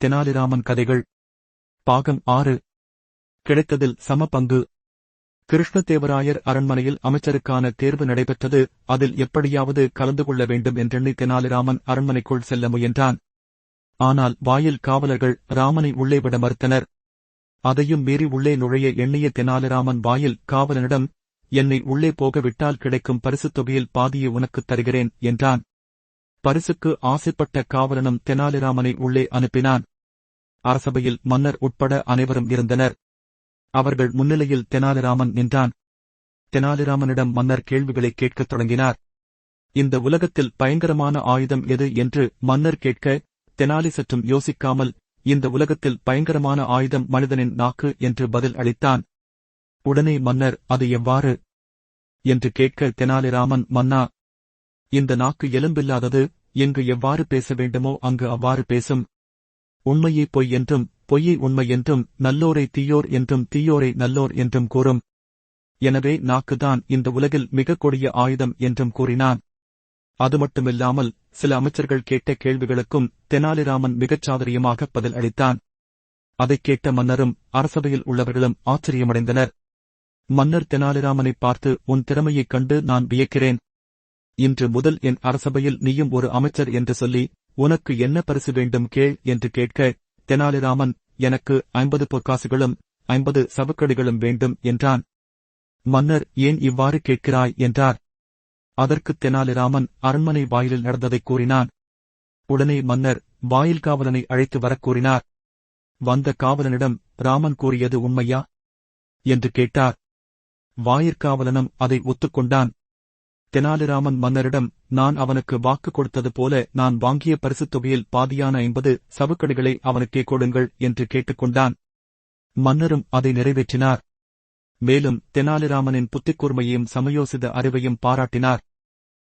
தெனாலிராமன் கதைகள் பாகம் 6 கிடைத்ததில் சம பங்கு. கிருஷ்ணதேவராயர் அரண்மனையில் அமைச்சருக்கான தேர்வு நடைபெற்றது. அதில் எப்படியாவது கலந்து கொள்ள வேண்டும் என்றெண்ணி தெனாலிராமன் அரண்மனைக்குள் செல்ல முயன்றான். ஆனால் வாயில் காவலர்கள் ராமனை உள்ளே விட மறுத்தனர். அதையும் மீறி உள்ளே நுழைய எண்ணிய தெனாலிராமன் வாயில் காவலனிடம், என்னை உள்ளே போக விட்டால் கிடைக்கும் பரிசுத் தொகையில் பாதியை உனக்குத் தருகிறேன் என்றான். பரிசுக்கு ஆசைப்பட்ட காவலனும் தெனாலிராமனை உள்ளே அனுப்பினான். அரசபையில் மன்னர் உட்பட அனைவரும் இருந்தனர். அவர்கள் முன்னிலையில் தெனாலிராமன் நின்றான். தெனாலிராமனிடம் மன்னர் கேள்விகளை கேட்கத் தொடங்கினார். இந்த உலகத்தில் பயங்கரமான ஆயுதம் எது என்று மன்னர் கேட்க, தெனாலி சற்றும் யோசிக்காமல், இந்த உலகத்தில் பயங்கரமான ஆயுதம் மனிதனின் நாக்கு என்று பதில் அளித்தான். உடனே மன்னர், அது எவ்வாறு என்று கேட்க, தெனாலிராமன், மன்னா, இந்த நாக்கு எலும்பில்லாதது, எங்கு எவ்வாறு பேச வேண்டுமோ அங்கு அவ்வாறு பேசும். உண்மையை பொய் என்றும், பொய்யை உண்மை என்றும், நல்லோரை தீயோர் என்றும், தீயோரை நல்லோர் என்றும் கூறும். எனவே நாக்குதான் இந்த உலகில் மிக கொடிய ஆயுதம் என்றும் கூறினான். அது மட்டுமில்லாமல் சில அமைச்சர்கள் கேட்ட கேள்விகளுக்கும் தெனாலிராமன் மிகச் சாதுரியமாக பதில் அளித்தான். அதைக் கேட்ட மன்னரும் அரசபையில் உள்ளவர்களும் ஆச்சரியமடைந்தனர். மன்னர் தெனாலிராமனைப் பார்த்து, உன் திறமையைக் கண்டு நான் வியக்கிறேன். இன்று முதல் என் அரசபையில் நீயும் ஒரு அமைச்சர் என்று சொல்லி, உனக்கு என்ன பரிசு வேண்டும் கேள் என்று கேட்க, தெனாலிராமன், எனக்கு 50 பொற்காசுகளும் 50 சவுக்கடிகளும் வேண்டும் என்றான். மன்னர், ஏன் இவ்வாறு கேட்கிறாய் என்றார். அதற்குத் தெனாலிராமன் அரண்மனை வாயிலில் நடந்ததைக் கூறினான். உடனே மன்னர் வாயில் காவலனை அழைத்து வரக் கூறினார். வந்த காவலனிடம், ராமன் கூறியது உண்மையா என்று கேட்டார். வாயிற்காவலனும் அதை ஒத்துக்கொண்டான். தெனாலிராமன் மன்னரிடம், நான் அவனுக்கு வாக்கு கொடுத்தது போல நான் வாங்கிய பரிசுத் தொகையில் பாதியான 50 சவுக்கடிகளை அவனுக்கே கொடுங்கள் என்று கேட்டுக்கொண்டான். மன்னரும் அதை நிறைவேற்றினார். மேலும் தெனாலிராமனின் புத்திக்கூர்மையையும் சமயோசித அறிவையும் பாராட்டினார்.